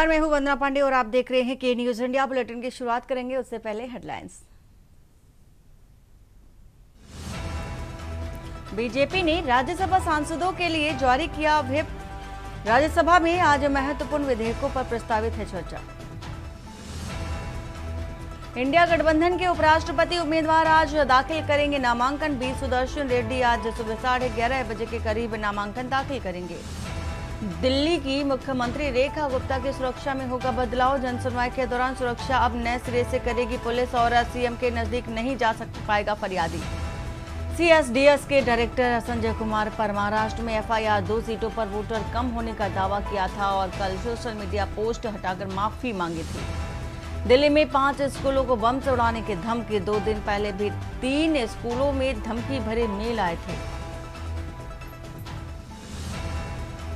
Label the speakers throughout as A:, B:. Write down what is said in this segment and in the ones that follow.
A: मैं हूं वंदना पांडे और आप देख रहे हैं के न्यूज इंडिया। बुलेटिन की शुरुआत करेंगे उससे पहले हेडलाइंस। बीजेपी ने राज्यसभा सांसदों के लिए जारी किया व्हिप। राज्यसभा में आज महत्वपूर्ण विधेयकों पर प्रस्तावित है चर्चा। इंडिया गठबंधन के उपराष्ट्रपति उम्मीदवार आज दाखिल करेंगे नामांकन। बी सुदर्शन रेड्डी आज सुबह 11:30 बजे के करीब नामांकन दाखिल करेंगे। दिल्ली की मुख्यमंत्री रेखा गुप्ता की सुरक्षा में होगा बदलाव। जनसुनवाई के दौरान सुरक्षा अब नए सिरे से करेगी पुलिस और सीएम के नजदीक नहीं जा पाएगा फरियादी। सीएसडीएस के डायरेक्टर संजय कुमार पर महाराष्ट्र में एफआईआर 2 सीटों पर वोटर कम होने का दावा किया था और कल सोशल मीडिया पोस्ट हटाकर माफी मांगी थी। दिल्ली में 5 स्कूलों को बम से उड़ाने की धमकी। 2 दिन पहले भी 3 स्कूलों में धमकी भरे मेल आए थे।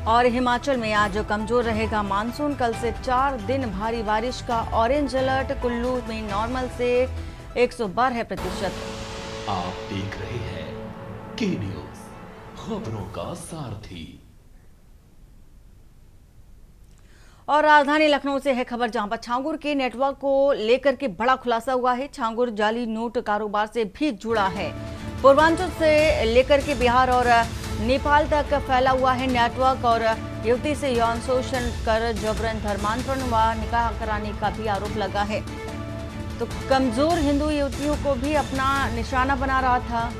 A: और हिमाचल में आज कमजोर रहेगा मानसून। कल से 4 दिन भारी बारिश का ऑरेंज अलर्ट। कुल्लू में नॉर्मल से 112%।
B: आप देख रहे हैं के न्यूज, खबरों का सारथी।
A: और राजधानी लखनऊ से है खबर, जहां पर छांगुर के नेटवर्क को लेकर के बड़ा खुलासा हुआ है। छांगुर जाली नोट कारोबार से भी जुड़ा है। पूर्वांचल से लेकर के बिहार और नेपाल तक फैला हुआ है नेटवर्क और युवती से यौन शोषण कर जबरन धर्मांतरण व निकाह कराने का भी आरोप लगा है। तो कमजोर हिंदू युवतियों को भी अपना निशाना बना रहा था।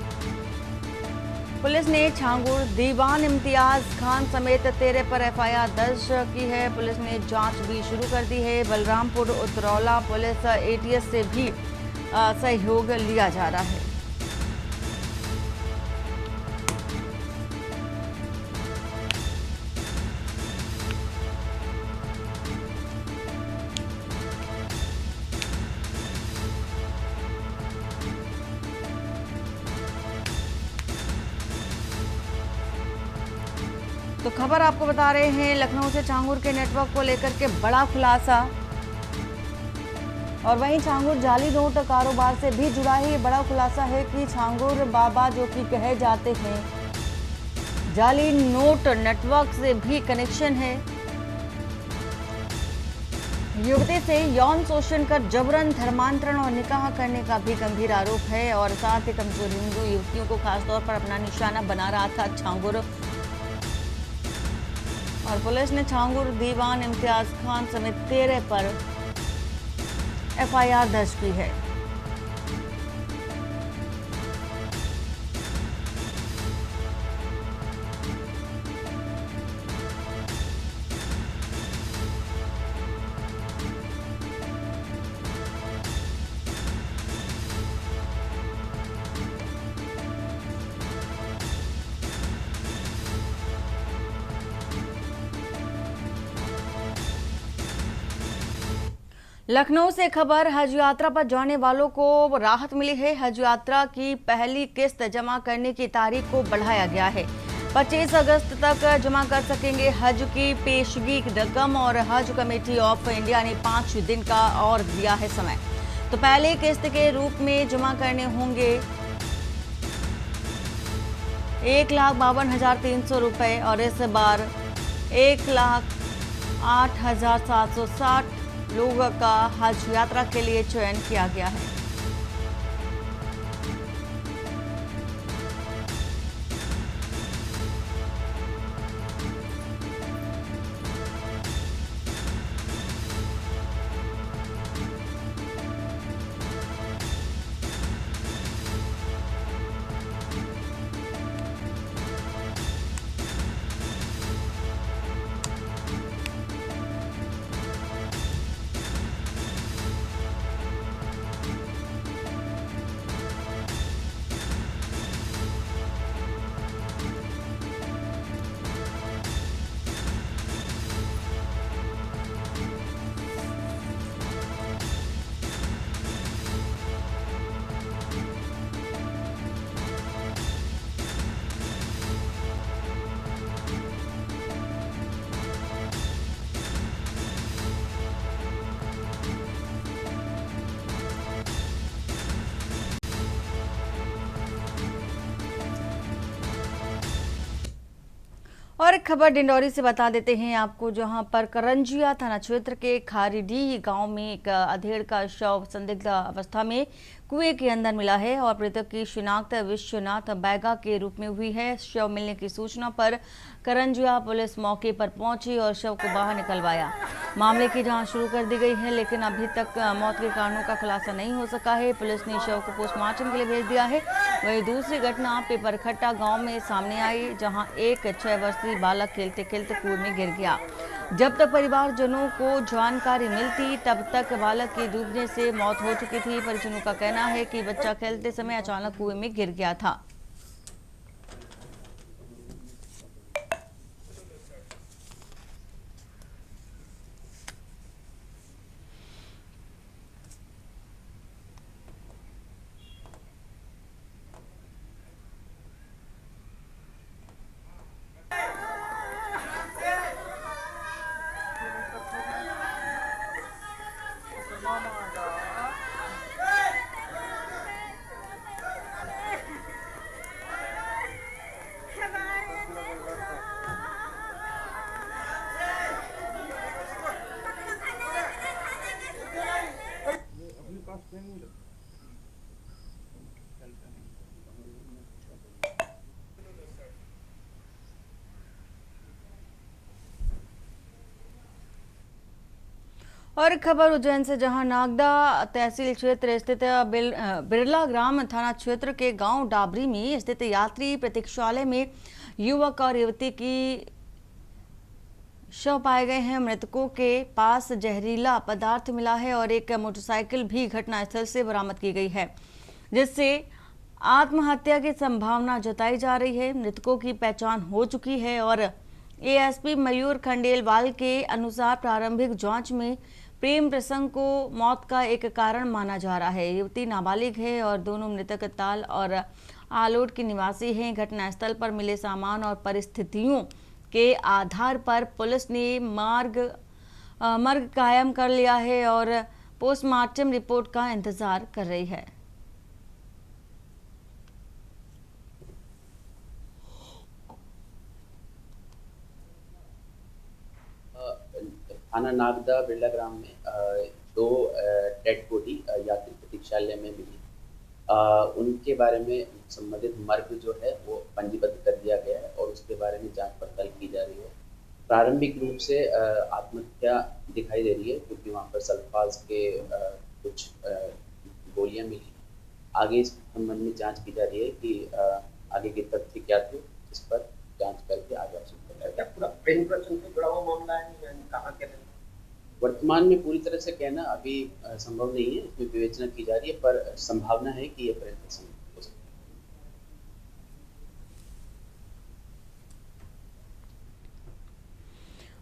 A: पुलिस ने छांगुर दीवान इम्तियाज खान समेत 13 पर एफआईआर दर्ज की है। पुलिस ने जांच भी शुरू कर दी है। बलरामपुर उतरौला पुलिस एटीएस से भी सहयोग लिया जा रहा है। तो खबर आपको बता रहे हैं, लखनऊ से छांगुर के नेटवर्क को लेकर के बड़ा खुलासा। और वहीं छांगुर जाली नोट कारोबार से भी जुड़ा है। ये बड़ा खुलासा है कि छांगुर बाबा जो कि कहे जाते हैं, जाली नोट नेटवर्क से भी कनेक्शन है। युवती से यौन शोषण कर जबरन धर्मांतरण और निकाह करने का भी गंभीर आरोप है। और साथ ही कमजोर हिंदू युवतियों को खासतौर पर अपना निशाना बना रहा था छांगुर। और पुलिस ने छांगुर दीवान इम्तियाज खान समेत 13 पर एफआईआर दर्ज की है। लखनऊ से खबर, हज यात्रा पर जाने वालों को राहत मिली है। हज यात्रा की पहली किस्त जमा करने की तारीख को बढ़ाया गया है। 25 अगस्त तक जमा कर सकेंगे हज की पेशगी रकम। और हज कमेटी ऑफ इंडिया ने 5 दिन का और दिया है समय। तो पहले किस्त के रूप में जमा करने होंगे 1,52,300 रुपए और इस बार 1,08,760 लोगों का हज यात्रा के लिए चयन किया गया है। और एक खबर डिंडौरी से बता देते हैं आपको, जहां पर करंजिया थाना क्षेत्र के खारीडीह गांव में एक अधेड़ का शव संदिग्ध अवस्था में कुएं के अंदर मिला है और मृतक की शिनाख्त विश्वनाथ बैगा के रूप में हुई है। शव मिलने की सूचना पर करंजिया पुलिस मौके पर पहुंची और शव को बाहर निकलवाया। मामले की जांच शुरू कर दी गई है, लेकिन अभी तक मौत के कारणों का खुलासा नहीं हो सका है। पुलिस ने शव को पोस्टमार्टम के लिए भेज दिया है। वहीं दूसरी घटना पेपरखट्टा गांव में सामने आई, जहां एक 6 वर्षीय बालक खेलते खेलते कुएं में गिर गया। जब तक परिवारजनों को जानकारी मिलती तब तक बालक की डूबने से मौत हो चुकी थी। परिजनों का कहना है कि बच्चा खेलते समय अचानक कुएं में गिर गया था। और खबर उज्जैन से, जहां नागदा तहसील क्षेत्र स्थित बिरला ग्राम थाना क्षेत्र के गांव डाबरी में स्थित यात्री प्रतीक्षालय में युवक और युवती की शव पाए गए हैं। मृतकों के पास जहरीला पदार्थ मिला है और एक मोटरसाइकिल भी घटनास्थल से बरामद की गई है, जिससे आत्महत्या की संभावना जताई जा रही है। मृतकों की पहचान हो चुकी है और एएसपी मयूर खंडेलवाल के अनुसार प्रारंभिक जांच में प्रेम प्रसंग को मौत का एक कारण माना जा रहा है। युवती नाबालिग है और दोनों मृतक ताल और आलोट के निवासी हैं। घटनास्थल पर मिले सामान और परिस्थितियों के आधार पर पुलिस ने मर्ग कायम कर लिया है और पोस्टमार्टम रिपोर्ट का इंतजार कर रही है।
C: थाना नागदा बिरला ग्राम में दो डेड बॉडी यात्री प्रतीक्षालय में मिली। उनके बारे में संबंधित मर्ग जो है वो पंजीबद्ध कर दिया गया है और उसके बारे में जांच पड़ताल की जा रही है। प्रारंभिक रूप से आत्महत्या दिखाई दे रही है, क्योंकि वहाँ पर सल्फाज के कुछ गोलियां मिली। आगे इस संबंध में जांच की जा रही है कि आगे के तथ्य क्या थे, इस पर जांच करके आगे
D: क्या पूरा प्रेम प्रसंग से जुड़ा हुआ मामला है? कहाँ के
C: वर्तमान में पूरी तरह से कहना अभी संभव नहीं है, इसमें विवेचना की जा रही है, पर संभावना है कि यह प्रेम प्रसंग हो सकता है।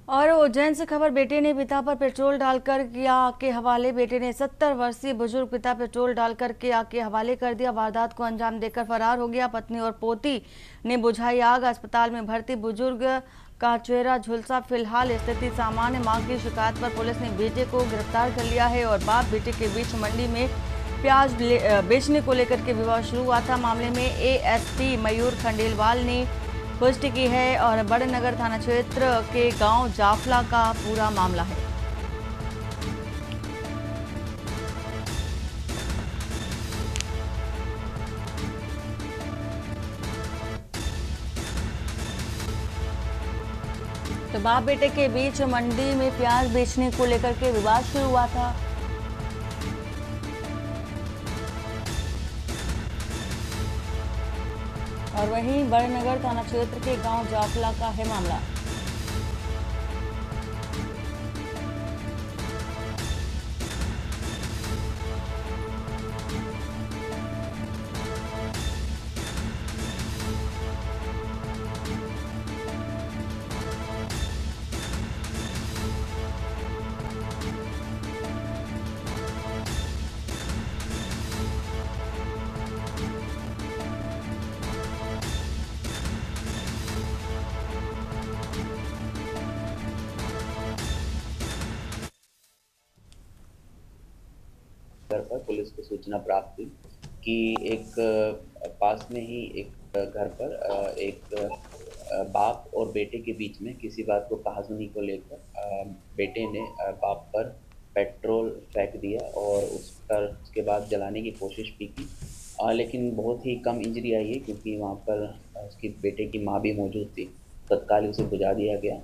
A: और उज्जैन से खबर, बेटे ने पिता पर पेट्रोल डालकर किया आग के हवाले। बेटे ने 70 वर्षीय बुजुर्ग पिता पेट्रोल डालकर के आग के हवाले कर दिया। वारदात को अंजाम देकर फरार हो गया। पत्नी और पोती ने बुझाई आग। अस्पताल में भर्ती बुजुर्ग का चेहरा झुलसा। फिलहाल स्थिति सामान्य। मां की शिकायत पर पुलिस ने बेटे को गिरफ्तार कर लिया है और बाप बेटे के बीच मंडी में प्याज बेचने को लेकर के विवाद शुरू हुआ था। मामले में एएसपी मयूर खंडेलवाल ने पुष्टि की है और बड़नगर थाना क्षेत्र के गांव जाफला का पूरा मामला है। तो बाप बेटे के बीच मंडी में प्याज बेचने को लेकर के विवाद शुरू हुआ था। और वहीं बड़नगर थाना क्षेत्र के गांव जाफला का है मामला।
C: पर पुलिस को सूचना प्राप्त हुई कि एक पास में ही एक घर पर एक बाप और बेटे के बीच में किसी बात को कहासुनी को लेकर बेटे ने बाप पर पेट्रोल फेंक दिया और उसके बाद जलाने की कोशिश भी की, लेकिन बहुत ही कम इंजरी आई है क्योंकि वहाँ पर उसकी बेटे की माँ भी मौजूद थी। तत्काल उसे बुझा दिया गया।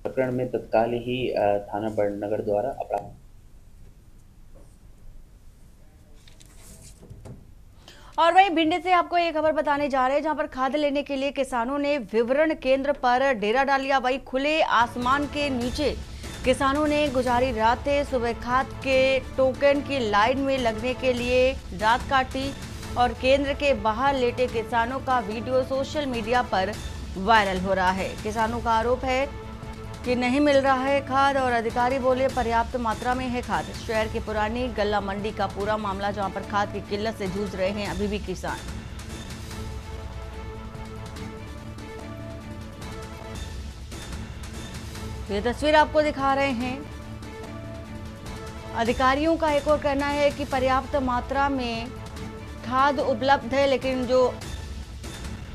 C: प्रकरण में तत्काल ही थाना बड़नगर द्वारा अपराध।
A: और वहीं भिंड से आपको एक खबर बताने जा रहे हैं, जहां पर खाद लेने के लिए किसानों ने विवरण केंद्र पर डेरा डाल लिया। वहीं खुले आसमान के नीचे किसानों ने गुजारी रातें, सुबह खाद के टोकन की लाइन में लगने के लिए रात काटी और केंद्र के बाहर लेटे किसानों का वीडियो सोशल मीडिया पर वायरल हो रहा है। किसानों का आरोप है कि नहीं मिल रहा है खाद और अधिकारी बोले पर्याप्त मात्रा में है खाद। शहर की पुरानी गल्ला मंडी का पूरा मामला, जहां पर खाद की किल्लत से जूझ रहे हैं अभी भी किसान। ये तस्वीर आपको दिखा रहे हैं। अधिकारियों का एक और कहना है कि पर्याप्त मात्रा में खाद उपलब्ध है, लेकिन जो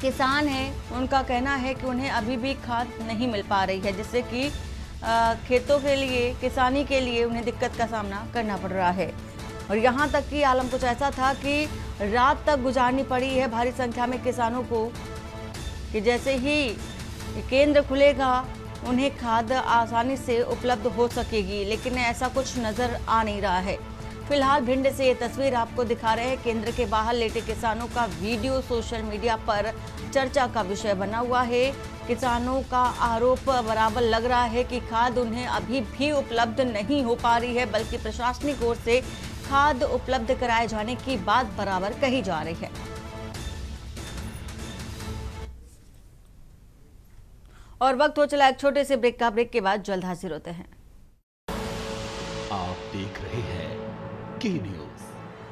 A: किसान हैं उनका कहना है कि उन्हें अभी भी खाद नहीं मिल पा रही है, जिससे कि खेतों के लिए, किसानी के लिए उन्हें दिक्कत का सामना करना पड़ रहा है। और यहाँ तक कि आलम कुछ ऐसा था कि रात तक गुजारनी पड़ी है भारी संख्या में किसानों को कि जैसे ही केंद्र खुलेगा उन्हें खाद आसानी से उपलब्ध हो सकेगी, लेकिन ऐसा कुछ नजर आ नहीं रहा है। फिलहाल भिंड से ये तस्वीर आपको दिखा रहे हैं। केंद्र के बाहर लेटे किसानों का वीडियो सोशल मीडिया पर चर्चा का विषय बना हुआ है। किसानों का आरोप बराबर लग रहा है कि खाद उन्हें अभी भी उपलब्ध नहीं हो पा रही है, बल्कि प्रशासनिक ओर से खाद उपलब्ध कराए जाने की बात बराबर कही जा रही है। और वक्त हो चला एक छोटे से ब्रेक का। ब्रेक के बाद जल्द हाजिर होते हैं।
B: आप देख रहे हैं के न्यूज़,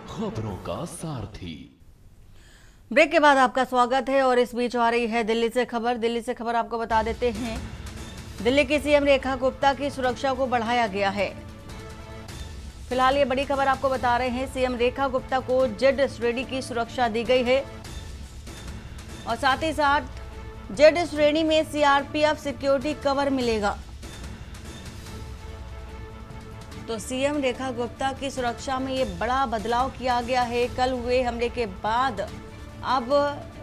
B: खबरों का सारथी।
A: ब्रेक के बाद आपका स्वागत है और इस बीच आ रही है दिल्ली से खबर। दिल्ली से खबर आपको बता देते हैं, दिल्ली की सीएम रेखा गुप्ता की सुरक्षा को बढ़ाया गया है। फिलहाल ये बड़ी खबर आपको बता रहे हैं, सीएम रेखा गुप्ता को जेड श्रेणी की सुरक्षा दी गई है और साथ ही साथ जेड श्रेणी में सीआरपीएफ सिक्योरिटी कवर मिलेगा। तो सीएम रेखा गुप्ता की सुरक्षा में ये बड़ा बदलाव किया गया है। कल हुए हमले के बाद अब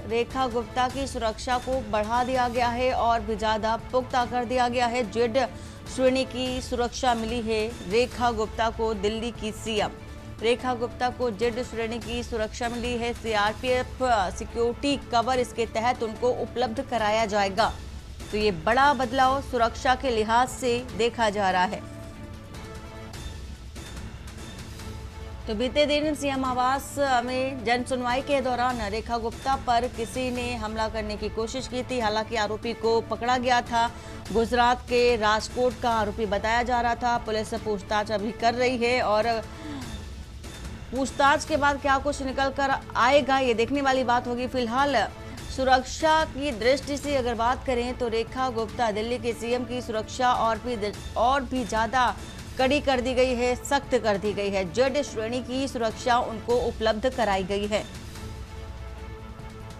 A: रेखा गुप्ता की सुरक्षा को बढ़ा दिया गया है और भी ज्यादा पुख्ता कर दिया गया है। जेड श्रेणी की सुरक्षा मिली है रेखा गुप्ता को। दिल्ली की सीएम रेखा गुप्ता को जेड श्रेणी की सुरक्षा मिली है। सीआरपीएफ सिक्योरिटी कवर इसके तहत उनको उपलब्ध कराया जाएगा। तो ये बड़ा बदलाव सुरक्षा के लिहाज से देखा जा रहा है। तो बीते दिन सीएम आवास में जन सुनवाई के दौरान रेखा गुप्ता पर किसी ने हमला करने की कोशिश की थी। हालांकि आरोपी को पकड़ा गया था। गुजरात के राजकोट का आरोपी बताया जा रहा था। पुलिस पूछताछ अभी कर रही है और पूछताछ के बाद क्या कुछ निकल कर आएगा ये देखने वाली बात होगी। फिलहाल सुरक्षा की दृष्टि से अगर बात करें तो रेखा गुप्ता दिल्ली के सीएम की सुरक्षा और भी ज्यादा कड़ी कर दी गई है, सख्त कर दी गई है। जेड श्रेणी की सुरक्षा उनको उपलब्ध कराई गई है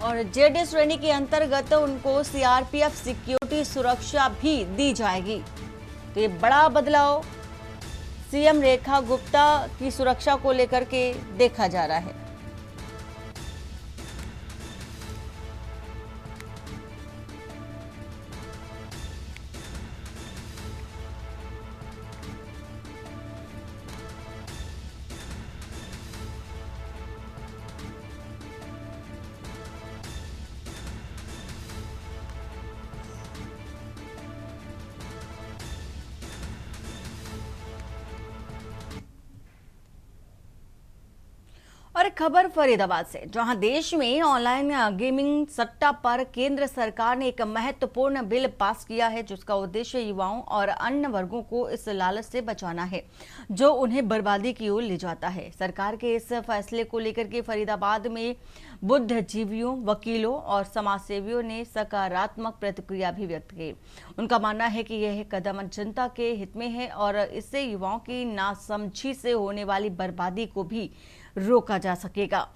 A: और जेड श्रेणी के अंतर्गत उनको सीआरपीएफ सिक्योरिटी सुरक्षा भी दी जाएगी। तो ये बड़ा बदलाव सीएम रेखा गुप्ता की सुरक्षा को लेकर के देखा जा रहा है। और एक खबर फरीदाबाद से, जहां देश में ऑनलाइन गेमिंग सट्टा पर केंद्र सरकार ने एक महत्वपूर्ण बिल पास किया है, जिसका उद्देश्य युवाओं और अन्य वर्गों को इस लालच से बचाना है जो उन्हें बर्बादी की ओर ले जाता है। सरकार के इस फैसले को लेकर के फरीदाबाद में बुद्धिजीवियों, वकीलों और समाजसेवियों ने सकारात्मक प्रतिक्रिया भी व्यक्त की। उनका मानना है कि यह कदम जनता के हित में है और इससे युवाओं की नासमझी से होने वाली बर्बादी को भी रोका जा सकेगा।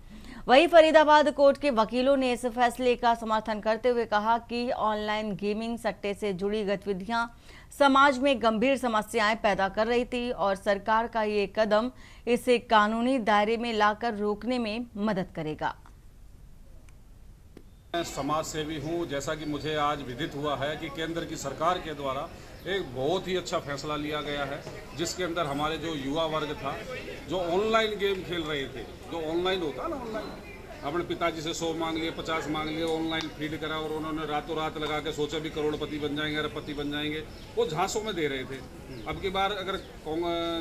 A: वहीं फरीदाबाद कोर्ट के वकीलों ने इस फैसले का समर्थन करते हुए कहा कि ऑनलाइन गेमिंग सट्टे से जुड़ी गतिविधियां समाज में गंभीर समस्याएं पैदा कर रही थी और सरकार का ये कदम इसे कानूनी दायरे में लाकर रोकने में मदद करेगा।
E: मैं समाज सेवी हूँ। जैसा कि मुझे आज विदित हुआ है कि केंद्र की सरकार के द्वारा एक बहुत ही अच्छा फैसला लिया गया है, जिसके अंदर हमारे जो युवा वर्ग था, जो ऑनलाइन गेम खेल रहे थे, जो ऑनलाइन होता ना, ऑनलाइन अपने पिताजी से 100 मांग लिए, 50 मांग लिए, ऑनलाइन फीड करा और उन्होंने रातों रात लगा के सोचा भी करोड़पति बन जाएंगे, अरबपति बन जाएंगे, वो झांसों में दे रहे थे। अब की बार अगर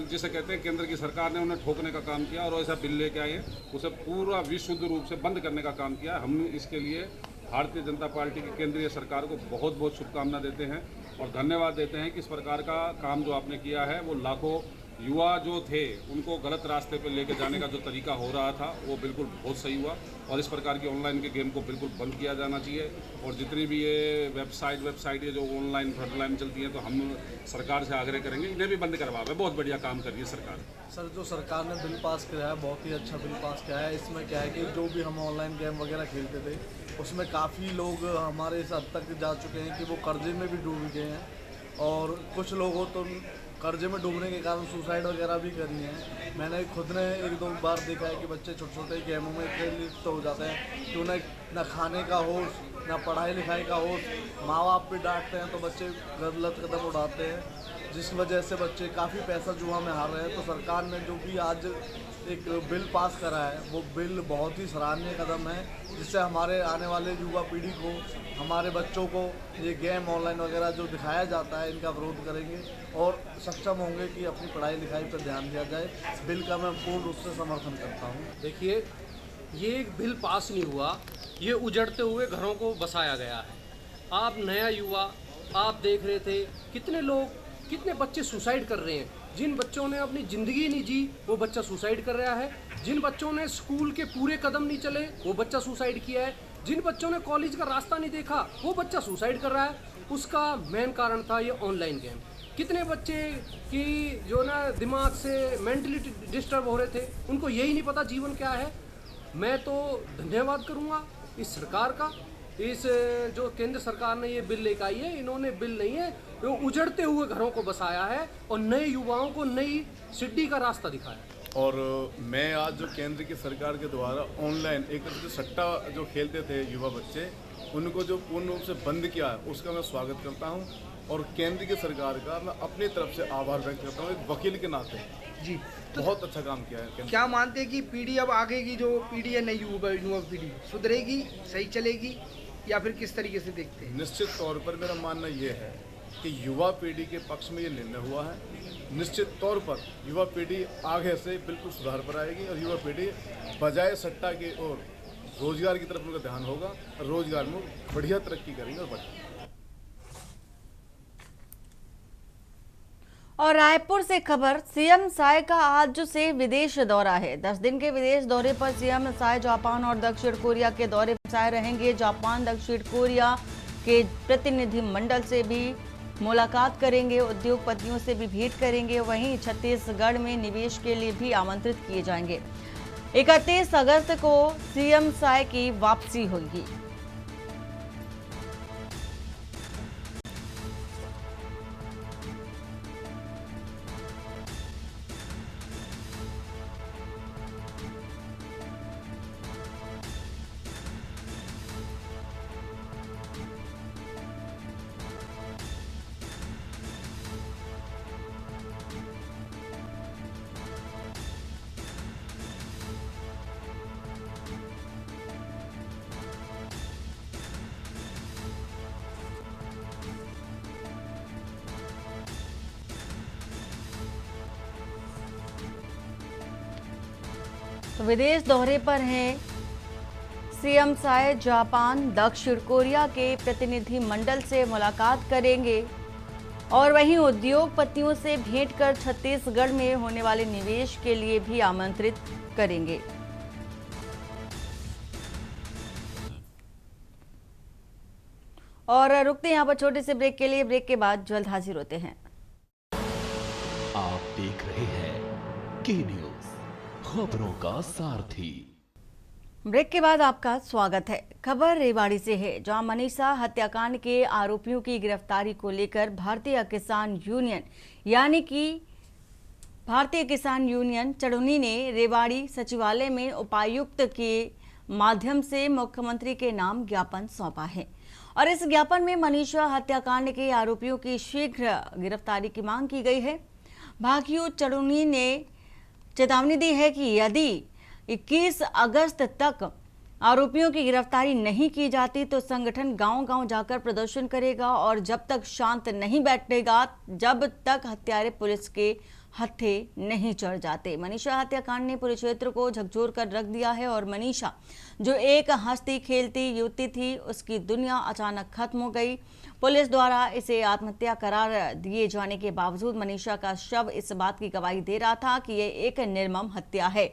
E: जिसे कहते हैं केंद्र की सरकार ने उन्हें ठोकने का काम किया और ऐसा बिल लेके आए, उसे पूरा विशुद्ध रूप से बंद करने का काम किया। हम इसके लिए भारतीय जनता पार्टी की केंद्रीय सरकार को बहुत बहुत शुभकामना देते हैं और धन्यवाद देते हैं कि इस प्रकार का काम जो आपने किया है, वो लाखों युवा जो थे उनको गलत रास्ते पर लेके जाने का जो तरीका हो रहा था वो बिल्कुल बहुत सही हुआ और इस प्रकार की ऑनलाइन के गेम को बिल्कुल बंद किया जाना चाहिए। और जितनी भी ये वेबसाइट ये जो ऑनलाइन चलती हैं, तो हम सरकार से आग्रह करेंगे इन्हें भी बंद करवावे। बहुत बढ़िया काम कर रही है सरकार।
F: सर, जो सरकार ने बिल पास किया है बहुत ही अच्छा बिल पास किया है। इसमें क्या है कि जो भी हम ऑनलाइन गेम वगैरह खेलते थे उसमें काफ़ी लोग हमारे इस हद तक जा चुके हैं कि वो कर्जे में भी डूब गए हैं और कुछ लोगों तो कर्जे में डूबने के कारण सुसाइड वगैरह भी करी हैं। मैंने खुद ने 1-2 बार देखा है कि बच्चे छोटे छोटे गेमों में इतने लिप्त हो जाते हैं कि उन्हें न खाने का होश, न पढ़ाई लिखाई का होश, माँ बाप भी डांटते हैं तो बच्चे गलत कदम उठाते हैं, जिस वजह से बच्चे काफ़ी पैसा जुआ में हार रहे हैं। तो सरकार ने जो भी आज एक बिल पास करा है वो बिल बहुत ही सराहनीय कदम है, जिससे हमारे आने वाले युवा पीढ़ी को, हमारे बच्चों को ये गेम ऑनलाइन वगैरह जो दिखाया जाता है इनका विरोध करेंगे और सक्षम होंगे कि अपनी पढ़ाई लिखाई पर ध्यान दिया जाए। इस बिल का मैं पूर्ण रूप से समर्थन करता हूँ।
G: देखिए, ये एक बिल पास नहीं हुआ, ये उजड़ते हुए घरों को बसाया गया है। आप नया युवा आप देख रहे थे कितने बच्चे सुसाइड कर रहे हैं। जिन बच्चों ने अपनी ज़िंदगी नहीं जी वो बच्चा सुसाइड कर रहा है। जिन बच्चों ने स्कूल के पूरे कदम नहीं चले वो बच्चा सुसाइड किया है। जिन बच्चों ने कॉलेज का रास्ता नहीं देखा वो बच्चा सुसाइड कर रहा है। उसका मेन कारण था ये ऑनलाइन गेम। कितने बच्चे की जो ना दिमाग से मेंटली डिस्टर्ब हो रहे थे, उनको यही नहीं पता जीवन क्या है। मैं तो धन्यवाद करूँगा इस सरकार का, इस जो केंद्र सरकार ने ये बिल लेकर आई है। इन्होंने बिल नहीं है, वो उजड़ते हुए घरों को बसाया है और नए युवाओं को नई सिद्धि का रास्ता दिखाया।
H: और मैं आज जो केंद्र की सरकार के द्वारा ऑनलाइन एक तरह से सट्टा जो खेलते थे युवा बच्चे, उनको जो पूर्ण रूप से बंद किया है उसका मैं स्वागत करता हूं और केंद्र की सरकार का मैं अपनी तरफ से आभार व्यक्त करता हूं एक वकील के नाते।
I: जी,
H: बहुत अच्छा काम किया है।
I: क्या मानते हैं कि पीढ़ी अब आगे की जो पीढ़ी है, नई युवा पीढ़ी सुधरेगी, सही चलेगी, या फिर किस तरीके से देखते हैं?
H: निश्चित तौर पर मेरा मानना ये है कि युवा पीढ़ी के पक्ष में ये निर्णय हुआ है। निश्चित तौर पर युवा पीढ़ी आगे से बिल्कुल सुधार पर आएगी और युवा पीढ़ी बजाय सट्टा की ओर रोजगार की तरफ उनका ध्यान होगा और रोजगार में बढ़िया तरक्की करेंगे और बढ़ेंगे।
A: और रायपुर से खबर, सीएम साय का आज से विदेश दौरा है। 10 दिन के विदेश दौरे पर सीएम साय जापान और दक्षिण कोरिया के दौरे पर साय रहेंगे। जापान दक्षिण कोरिया के प्रतिनिधि मंडल से भी मुलाकात करेंगे, उद्योगपतियों से भी भेंट करेंगे। वहीं छत्तीसगढ़ में निवेश के लिए भी आमंत्रित किए जाएंगे। 31 अगस्त को सीएम साय की वापसी होगी। तो विदेश दौरे पर हैं सीएम साय। जापान दक्षिण कोरिया के प्रतिनिधि मंडल से मुलाकात करेंगे और वहीं उद्योगपतियों से भेंट कर छत्तीसगढ़ में होने वाले निवेश के लिए भी आमंत्रित करेंगे। और रुकते हैं यहाँ पर छोटे से ब्रेक के लिए। ब्रेक के बाद जल्द हाजिर होते हैं।
B: आप देख रहे हैं के न्यूज़, खबरों का सारथी।
A: ब्रेक के बाद आपका स्वागत है। खबर रेवाड़ी से है, जहां मनीषा हत्याकांड के आरोपियों की गिरफ्तारी को लेकर भारतीय किसान यूनियन यानी कि भारतीय किसान यूनियन चड़ूनी ने रेवाड़ी सचिवालय में उपायुक्त के माध्यम से मुख्यमंत्री के नाम ज्ञापन सौंपा है और इस ज्ञापन में मनीषा हत्याकांड के आरोपियों की शीघ्र गिरफ्तारी की मांग की गई है। भाकियू चड़ूनी ने चेतावनी दी है कि यदि 21 अगस्त तक आरोपियों की गिरफ्तारी नहीं की जाती तो संगठन गांव-गांव जाकर प्रदर्शन करेगा और जब तक शांत नहीं बैठेगा, जब तक हत्यारे पुलिस के हत्थे नहीं चढ़ जाते। मनीषा हत्याकांड ने पूरे क्षेत्र को झकझोर कर रख दिया है और मनीषा जो एक हंसती खेलती युवती थी, उसकी दुनिया अचानक खत्म हो गई। पुलिस द्वारा इसे आत्महत्या करार दिए जाने के बावजूद मनीषा का शव इस बात की गवाही दे रहा था कि यह एक निर्मम हत्या है।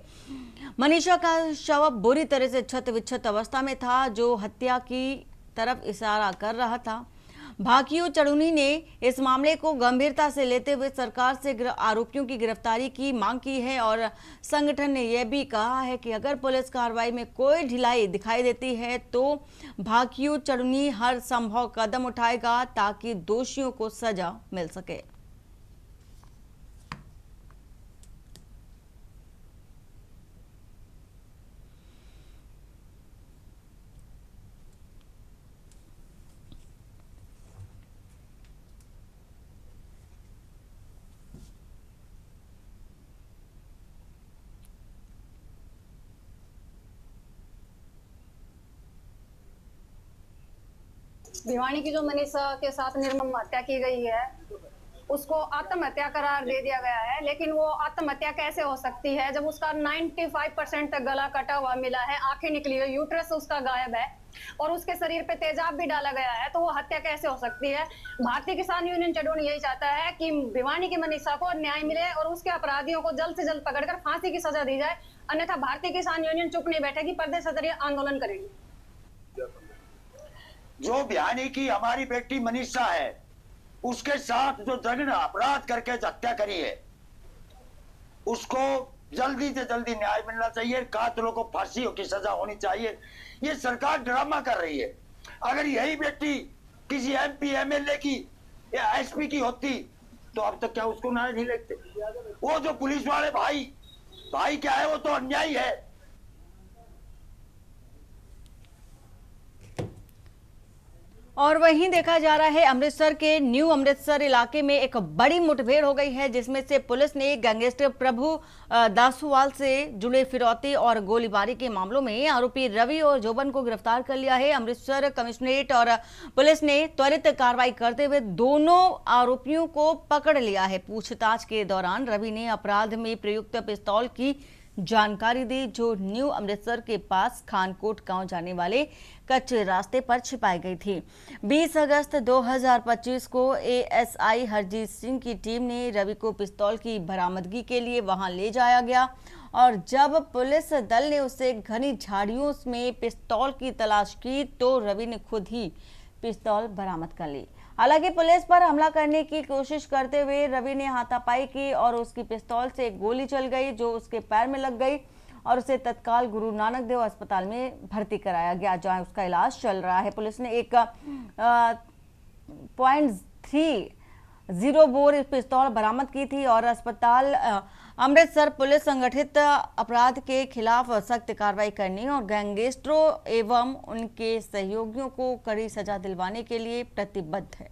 A: मनीषा का शव बुरी तरह से क्षत विक्षत अवस्था में था, जो हत्या की तरफ इशारा कर रहा था। भाकियू चड़ूनी ने इस मामले को गंभीरता से लेते हुए सरकार से आरोपियों की गिरफ्तारी की मांग की है और संगठन ने यह भी कहा है कि अगर पुलिस कार्रवाई में कोई ढिलाई दिखाई देती है तो भाकियू चड़ूनी हर संभव कदम उठाएगा ताकि दोषियों को सजा मिल सके।
J: भिवानी की जो मनीषा के साथ निर्मम हत्या की गई है, उसको आत्महत्या करार दे दिया गया है। लेकिन वो आत्महत्या कैसे हो सकती है जब उसका 95% तक गला कटा हुआ मिला है, आंखें निकली हुई, यूट्रस उसका गायब है और उसके शरीर पे तेजाब भी डाला गया है, तो वो हत्या कैसे हो सकती है। भारतीय किसान यूनियन चड़ूनी यही चाहता है कि भिवानी की मनीषा को न्याय मिले और उसके अपराधियों को जल्द से जल्द पकड़कर फांसी की सजा दी जाए, अन्यथा भारतीय किसान यूनियन चुप नहीं बैठेगी, प्रदेश स्तरीय आंदोलन करेगी।
K: जो भिवानी की हमारी बेटी मनीषा है, उसके साथ जो जघन्य अपराध करके हत्या करी है, उसको जल्दी से जल्दी न्याय मिलना चाहिए। कातिलों को फांसियों की सजा होनी चाहिए। ये सरकार ड्रामा कर रही है। अगर यही बेटी किसी MP MLA की या SP की होती तो अब तक क्या उसको न्याय नहीं लगते। वो जो पुलिस वाले भाई क्या है, वो तो अन्यायी है।
A: और वहीं देखा जा रहा है अमृतसर के न्यू अमृतसर इलाके में एक बड़ी मुठभेड़ हो गई है, जिसमें से पुलिस ने गैंगस्टर प्रभु दासूवाल से जुड़े फिरौती और गोलीबारी के मामलों में आरोपी रवि और जोबन को गिरफ्तार कर लिया है। अमृतसर कमिश्नरेट और पुलिस ने त्वरित कार्रवाई करते हुए दोनों आरोपियों को पकड़ लिया है। पूछताछ के दौरान रवि ने अपराध में प्रयुक्त पिस्तौल की जानकारी दी, जो न्यू अमृतसर के पास खानकोट गांव जाने वाले कच्चे रास्ते पर छिपाई गई थी। 20 अगस्त 2025 को ASI हरजीत सिंह की टीम ने रवि को पिस्तौल की बरामदगी के लिए वहां ले जाया गया और जब पुलिस दल ने उसे घनी झाड़ियों में पिस्तौल की तलाश की तो रवि ने खुद ही पिस्तौल बरामद कर ली। हालांकि पुलिस पर हमला करने की कोशिश करते हुए रवि ने हाथापाई की और उसकी पिस्तौल से एक गोली चल गई, जो उसके पैर में लग गई और उसे तत्काल गुरु नानक देव अस्पताल में भर्ती कराया गया, जहां उसका इलाज चल रहा है। पुलिस ने एक .30 बोर पिस्तौल बरामद की थी और अस्पताल अमृतसर पुलिस संगठित अपराध के खिलाफ सख्त कार्रवाई करने और गैंगस्टरों एवं उनके सहयोगियों को कड़ी सजा दिलवाने के लिए प्रतिबद्ध है।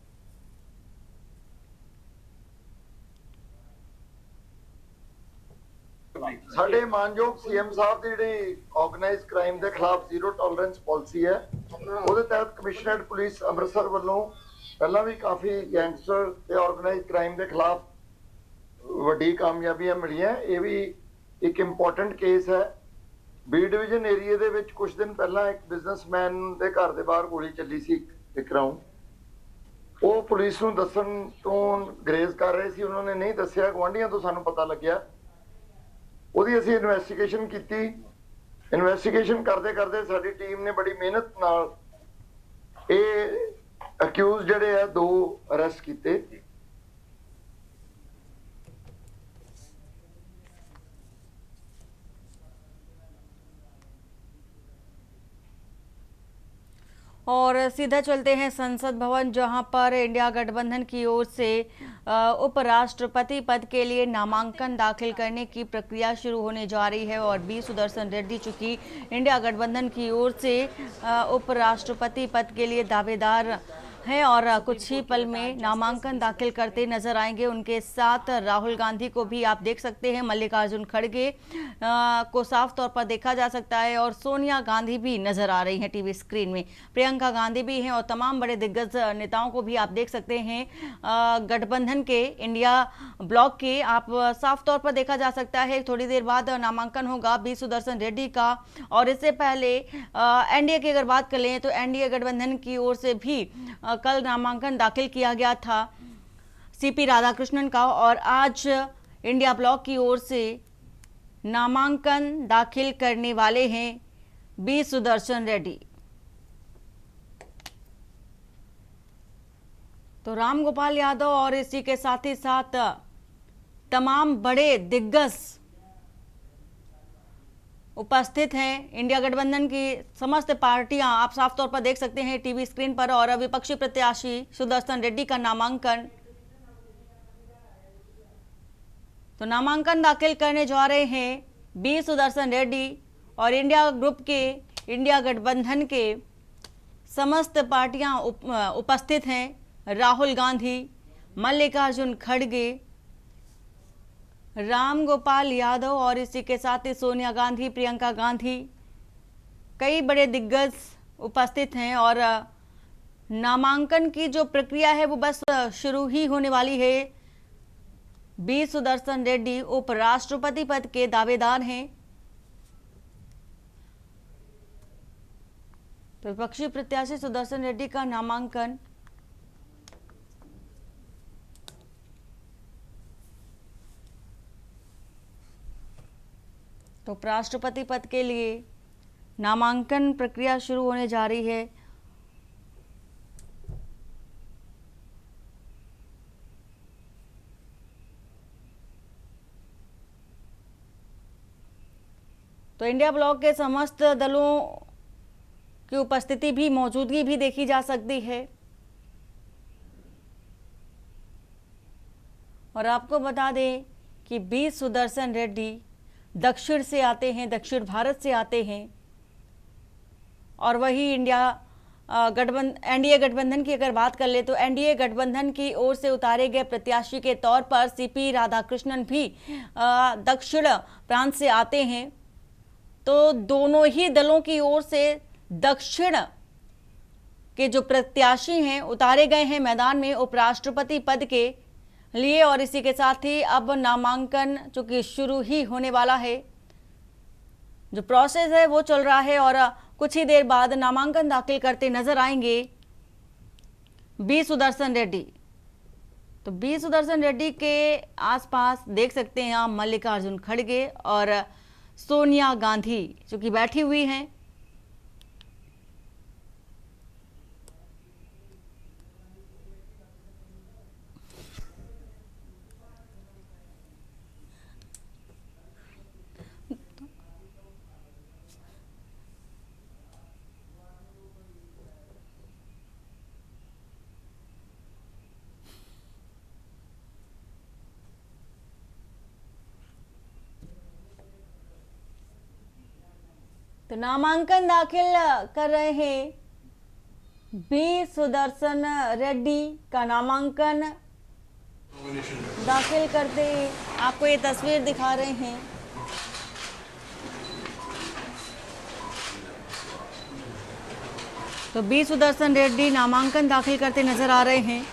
L: ਸਾਡੇ ਮਾਨਯੋਗ ਸੀਐਮ ਸਾਹਿਬ ਦੀ ਜਿਹੜੀ ਆਰਗੇਨਾਈਜ਼ਡ ਕ੍ਰਾਈਮ ਦੇ ਖਿਲਾਫ ਜ਼ੀਰੋ ਟੋਲਰੈਂਸ ਪਾਲਿਸੀ ਹੈ, ਉਹਦੇ ਤਹਿਤ ਕਮਿਸ਼ਨਰੇਟ ਪੁਲਿਸ ਅੰਮ੍ਰਿਤਸਰ ਵੱਲੋਂ ਪਹਿਲਾਂ ਵੀ ਕਾਫੀ ਗੈਂਗਸਟਰ ਤੇ ਆਰਗੇਨਾਈਜ਼ਡ ਕ੍ਰਾਈਮ ਦੇ ਖਿਲਾਫ ਵੱਡੀ ਕਾਮਯਾਬੀਆਂ ਮਿਲੀਆਂ। ਇਹ ਵੀ ਇੱਕ ਇੰਪੋਰਟੈਂਟ ਕੇਸ ਹੈ। ਬੀ ਡਿਵੀਜ਼ਨ ਏਰੀਆ ਦੇ ਵਿੱਚ ਕੁਝ ਦਿਨ ਪਹਿਲਾਂ ਇੱਕ ਬਿਜ਼ਨਸਮੈਨ ਦੇ ਘਰ ਦੇ ਬਾਹਰ ਗੋਲੀ ਚੱਲੀ ਸੀ ਇੱਕ ਰਾਉਂਡ। ਉਹ ਪੁਲਿਸ ਨੂੰ ਦੱਸਣ ਤੋਂ ਗਰੇਜ਼ ਕਰ ਰਹੇ ਸੀ, ਉਹਨਾਂ ਨੇ ਨਹੀਂ ਦੱਸਿਆ, ਗੁਆਂਢੀਆਂ ਤੋਂ ਸਾਨੂੰ ਪਤਾ ਲੱਗਿਆ। ਉਹਦੀ ਅਸੀਂ ਇਨਵੈਸਟੀਗੇਸ਼ਨ ਕੀਤੀ। ਇਨਵੈਸਟੀਗੇਸ਼ਨ ਕਰਦੇ ਕਰਦੇ ਸਾਡੀ ਟੀਮ ਨੇ ਬੜੀ ਮਿਹਨਤ ਨਾਲ ਇਹ ਅਕਿਊਜ਼ ਜਿਹੜੇ ਆ 2 ਅਰੈਸਟ ਕੀਤੇ।
A: और सीधा चलते हैं संसद भवन, जहां पर इंडिया गठबंधन की ओर से उपराष्ट्रपति पद के लिए नामांकन दाखिल करने की प्रक्रिया शुरू होने जा रही है। और बी सुदर्शन रेड्डी चूंकि इंडिया गठबंधन की ओर से उपराष्ट्रपति पद के लिए दावेदार हैं और कुछ ही पल में नामांकन दाखिल करते नजर आएंगे। उनके साथ राहुल गांधी को भी आप देख सकते हैं, मल्लिकार्जुन खड़गे को साफ तौर पर देखा जा सकता है और सोनिया गांधी भी नजर आ रही हैं टीवी स्क्रीन में, प्रियंका गांधी भी हैं और तमाम बड़े दिग्गज नेताओं को भी आप देख सकते हैं। गठबंधन के इंडिया ब्लॉक के आप साफ तौर पर देखा जा सकता है। थोड़ी देर बाद नामांकन होगा बी सुदर्शन रेड्डी का। और इससे पहले एनडीए की अगर बात कर लें तो एनडीए गठबंधन की ओर से भी कल नामांकन दाखिल किया गया था सीपी राधाकृष्णन का, और आज इंडिया ब्लॉक की ओर से नामांकन दाखिल करने वाले हैं बी सुदर्शन रेड्डी। तो राम गोपाल यादव और इसी के साथ ही साथ तमाम बड़े दिग्गज उपस्थित हैं। इंडिया गठबंधन की समस्त पार्टियां आप साफ तौर पर देख सकते हैं टीवी स्क्रीन पर। और विपक्षी प्रत्याशी सुदर्शन रेड्डी का नामांकन, तो नामांकन दाखिल करने जा रहे हैं बी सुदर्शन रेड्डी और इंडिया ग्रुप के, इंडिया गठबंधन के समस्त पार्टियां उपस्थित हैं। राहुल गांधी, मल्लिकार्जुन खड़गे, राम गोपाल यादव और इसी के साथ ही सोनिया गांधी, प्रियंका गांधी, कई बड़े दिग्गज उपस्थित हैं। और नामांकन की जो प्रक्रिया है वो बस शुरू ही होने वाली है। बी सुदर्शन रेड्डी उपराष्ट्रपति पद के दावेदार हैं। तो विपक्षी प्रत्याशी सुदर्शन रेड्डी का नामांकन तो उपराष्ट्रपति पद के लिए नामांकन प्रक्रिया शुरू होने जा रही है। तो इंडिया ब्लॉक के समस्त दलों की उपस्थिति भी, मौजूदगी भी देखी जा सकती है। और आपको बता दें कि बी सुदर्शन रेड्डी दक्षिण से आते हैं, दक्षिण भारत से आते हैं। और वही एनडीए गठबंधन की अगर बात कर ले तो एनडीए गठबंधन की ओर से उतारे गए प्रत्याशी के तौर पर सीपी राधाकृष्णन भी दक्षिण प्रांत से आते हैं। तो दोनों ही दलों की ओर से दक्षिण के जो प्रत्याशी हैं उतारे गए हैं मैदान में उपराष्ट्रपति पद के लिए। और इसी के साथ ही अब नामांकन चूंकि शुरू ही होने वाला है, जो प्रोसेस है वो चल रहा है और कुछ ही देर बाद नामांकन दाखिल करते नजर आएंगे बी सुदर्शन रेड्डी। तो बी सुदर्शन रेड्डी के आसपास देख सकते हैं आप मल्लिकार्जुन खड़गे और सोनिया गांधी जो कि बैठी हुई हैं। तो नामांकन दाखिल कर रहे हैं बी सुदर्शन रेड्डी का नामांकन दाखिल करते आपको ये तस्वीर दिखा रहे हैं। तो बी सुदर्शन रेड्डी नामांकन दाखिल करते नजर आ रहे हैं।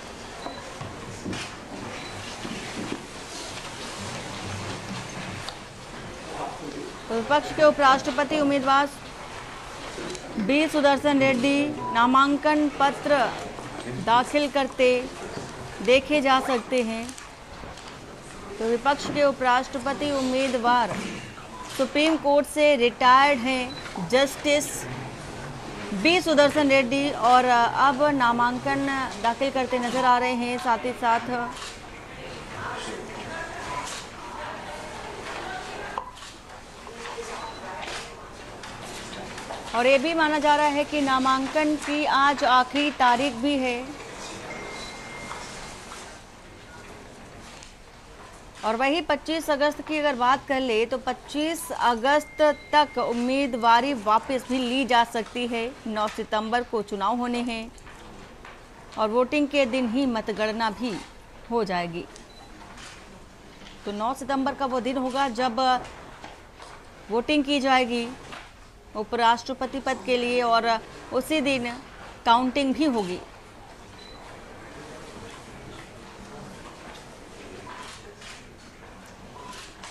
A: तो विपक्ष के उपराष्ट्रपति उम्मीदवार बी सुदर्शन रेड्डी नामांकन पत्र दाखिल करते देखे जा सकते हैं। तो विपक्ष के उपराष्ट्रपति उम्मीदवार सुप्रीम कोर्ट से रिटायर्ड हैं जस्टिस बी सुदर्शन रेड्डी और अब नामांकन दाखिल करते नजर आ रहे हैं। साथ ही साथ और ये भी माना जा रहा है कि नामांकन की आज आखिरी तारीख भी है। और वही 25 अगस्त की अगर बात कर ले तो 25 अगस्त तक उम्मीदवारी वापस भी ली जा सकती है। 9 सितंबर को चुनाव होने हैं और वोटिंग के दिन ही मतगणना भी हो जाएगी। तो 9 सितंबर का वो दिन होगा जब वोटिंग की जाएगी उपराष्ट्रपति पद के लिए और उसी दिन काउंटिंग भी होगी।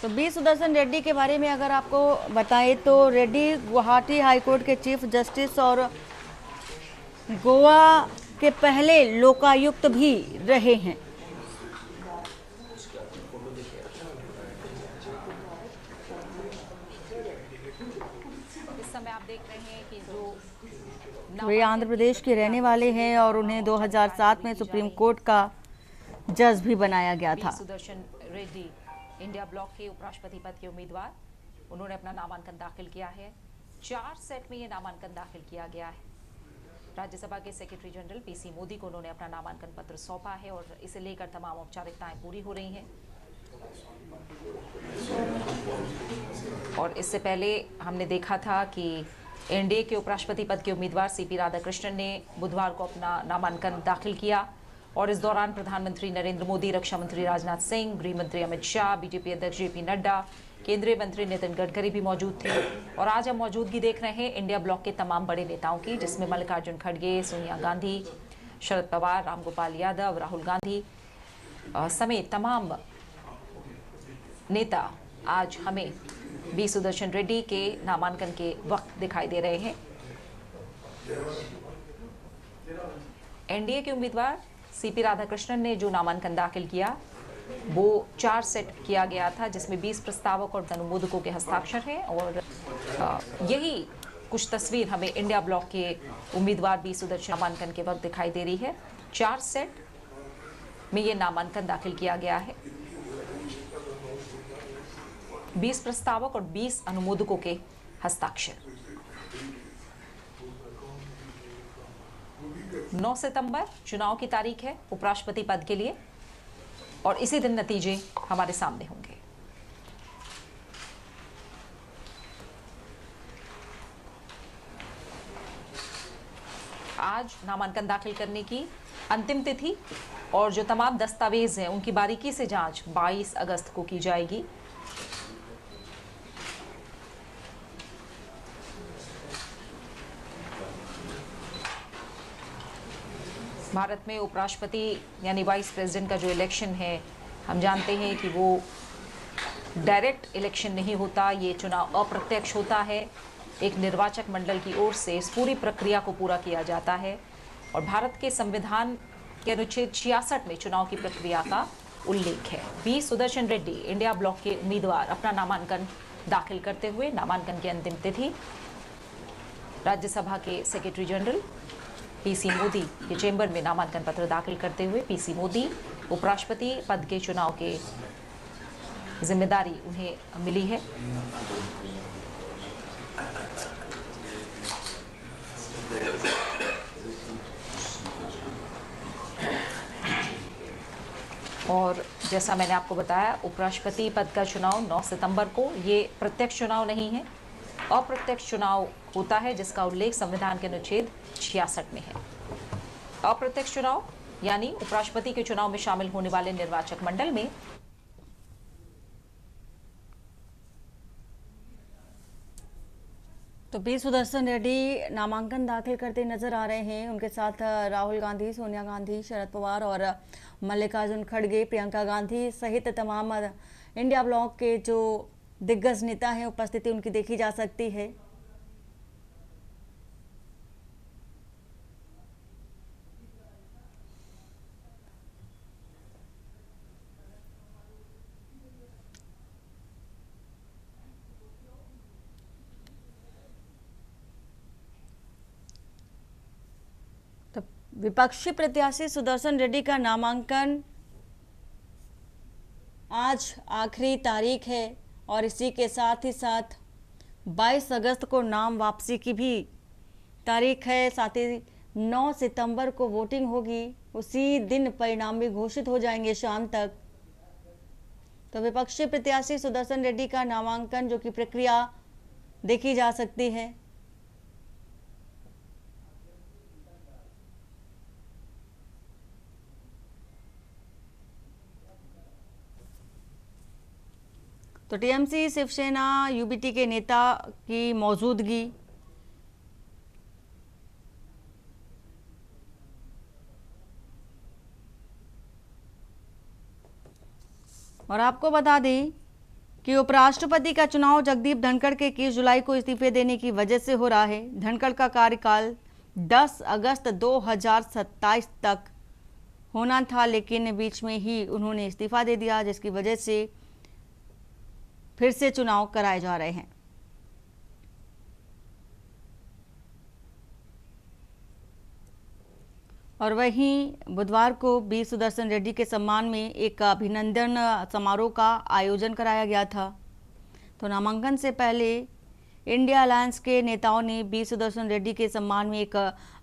A: तो बी सुदर्शन रेड्डी के बारे में अगर आपको बताएं तो रेड्डी गुवाहाटी हाईकोर्ट के चीफ जस्टिस और गोवा के पहले लोकायुक्त भी रहे हैं।
M: इस समय आप देख रहे हैं कि जो
A: वे आंध्र प्रदेश के रहने वाले हैं और उन्हें 2007 में सुप्रीम कोर्ट का जज भी बनाया गया था।
M: सुदर्शन रेड्डी इंडिया ब्लॉक के उपराष्ट्रपति पद के उम्मीदवार, उन्होंने अपना नामांकन दाखिल किया है। 4 सेट में ये नामांकन दाखिल किया गया है। राज्यसभा के सेक्रेटरी जनरल पीसी मोदी को उन्होंने अपना नामांकन पत्र सौंपा है और इसे लेकर तमाम औपचारिकताएं पूरी हो रही हैं। और इससे पहले हमने देखा था कि एनडीए के उपराष्ट्रपति पद के उम्मीदवार सीपी राधाकृष्णन ने बुधवार को अपना नामांकन दाखिल किया और इस दौरान प्रधानमंत्री नरेंद्र मोदी, रक्षा मंत्री राजनाथ सिंह, गृह मंत्री अमित शाह, बीजेपी अध्यक्ष जेपी नड्डा, केंद्रीय मंत्री नितिन गडकरी भी मौजूद थे। और आज हम मौजूदगी देख रहे हैं इंडिया ब्लॉक के तमाम बड़े नेताओं की, जिसमें मल्लिकार्जुन खड़गे, सोनिया गांधी, शरद पवार, रामगोपाल यादव, राहुल गांधी समेत तमाम नेता आज हमें बी सुदर्शन रेड्डी के नामांकन के वक्त दिखाई दे रहे हैं। एनडीए के उम्मीदवार सीपी राधाकृष्णन ने जो नामांकन दाखिल किया वो 4 सेट किया गया था, जिसमें 20 प्रस्तावक और अनुमोदकों के हस्ताक्षर हैं। और यही कुछ तस्वीर हमें इंडिया ब्लॉक के उम्मीदवार बी सुदर्शन नामांकन के वक्त दिखाई दे रही है। 4 सेट में ये नामांकन दाखिल किया गया है। 20 प्रस्तावक और 20 अनुमोदकों के हस्ताक्षर। 9 सितंबर चुनाव की तारीख है उपराष्ट्रपति पद के लिए और इसी दिन नतीजे हमारे सामने होंगे। आज नामांकन दाखिल करने की अंतिम तिथि और जो तमाम दस्तावेज हैं उनकी बारीकी से जांच 22 अगस्त को की जाएगी। भारत में उपराष्ट्रपति यानी वाइस प्रेसिडेंट का जो इलेक्शन है, हम जानते हैं कि वो डायरेक्ट इलेक्शन नहीं होता, ये चुनाव अप्रत्यक्ष होता है। एक निर्वाचक मंडल की ओर से इस पूरी प्रक्रिया को पूरा किया जाता है और भारत के संविधान के अनुच्छेद 66 में चुनाव की प्रक्रिया का उल्लेख है। B Sudarshan Reddy India block के उम्मीदवार अपना नामांकन दाखिल करते हुए नामांकन की अंतिम तिथि राज्यसभा के सेक्रेटरी जनरल पीसी मोदी के चेंबर में नामांकन पत्र दाखिल करते हुए पीसी मोदी उपराष्ट्रपति पद के चुनाव के जिम्मेदारी उन्हें मिली है। और जैसा मैंने आपको बताया, उपराष्ट्रपति पद का चुनाव 9 सितंबर को, ये प्रत्यक्ष चुनाव नहीं है, अप्रत्यक्ष चुनाव होता है जिसका उल्लेख संविधान के अनुच्छेद 66 में है। अप्रत्यक्ष चुनाव यानी उपराष्ट्रपति के चुनाव में शामिल होने वाले निर्वाचक मंडल में
A: तो बी सुदर्शन रेड्डी नामांकन दाखिल करते नजर आ रहे हैं। उनके साथ राहुल गांधी, सोनिया गांधी, शरद पवार और मल्लिकार्जुन खड़गे, प्रियंका गांधी सहित तमाम इंडिया ब्लॉक के जो दिग्गज नेता हैं उपस्थिति उनकी देखी जा सकती है। तो विपक्षी प्रत्याशी सुदर्शन रेड्डी का नामांकन आज आखिरी तारीख है और इसी के साथ ही साथ 22 अगस्त को नाम वापसी की भी तारीख है। साथ ही 9 सितंबर को वोटिंग होगी। उसी दिन परिणाम भी घोषित हो जाएंगे शाम तक। तो विपक्षी प्रत्याशी सुदर्शन रेड्डी का नामांकन जो कि प्रक्रिया देखी जा सकती है। तो टीएमसी, शिवसेना, यूबीटी के नेता की मौजूदगी। और आपको बता दें कि उपराष्ट्रपति का चुनाव जगदीप धनखड़ के 21 जुलाई को इस्तीफे देने की वजह से हो रहा है। धनखड़ का कार्यकाल 10 अगस्त 2027 तक होना था, लेकिन बीच में ही उन्होंने इस्तीफा दे दिया, जिसकी वजह से फिर से चुनाव कराए जा रहे हैं। और वहीं बुधवार को बी सुदर्शन रेड्डी के सम्मान में एक अभिनंदन समारोह का आयोजन कराया गया था। तो नामांकन से पहले इंडिया अलायंस के नेताओं ने बी सुदर्शन रेड्डी के सम्मान में एक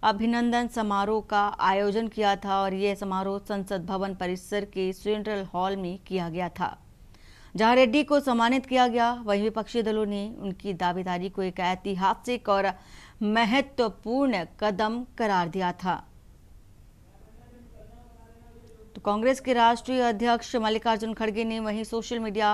A: अभिनंदन समारोह का आयोजन किया था और यह समारोह संसद भवन परिसर के सेंट्रल हॉल में किया गया था, जहां रेड्डी को सम्मानित किया गया। वहीं विपक्षी दलों ने उनकी दावेदारी को एक ऐतिहासिक और महत्वपूर्ण कदम करार दिया था। तो कांग्रेस के राष्ट्रीय अध्यक्ष मल्लिकार्जुन खड़गे ने वहीं सोशल मीडिया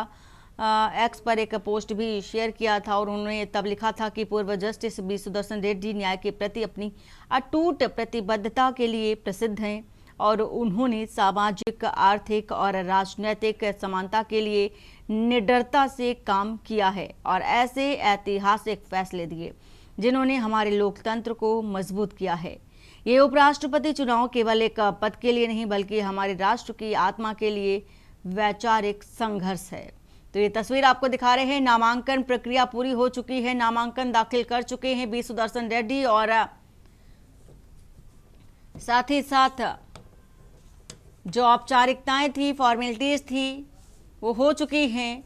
A: एक्स पर एक पोस्ट भी शेयर किया था और उन्होंने तब लिखा था कि पूर्व जस्टिस बी सुदर्शन रेड्डी न्याय के प्रति अपनी अटूट प्रतिबद्धता के लिए प्रसिद्ध हैं और उन्होंने सामाजिक, आर्थिक और राजनीतिक समानता के लिए निडरता से काम किया है और ऐसे ऐतिहासिक फैसले दिए जिन्होंने हमारे लोकतंत्र को मजबूत किया है। ये उपराष्ट्रपति चुनाव केवल एक पद के लिए नहीं बल्कि हमारे राष्ट्र की आत्मा के लिए वैचारिक संघर्ष है। तो ये तस्वीर आपको दिखा रहे हैं। नामांकन प्रक्रिया पूरी हो चुकी है। नामांकन दाखिल कर चुके हैं बी सुदर्शन रेड्डी और साथ ही साथ जो औपचारिकताएं थी, फॉर्मेलिटीज थी, वो हो चुकी हैं।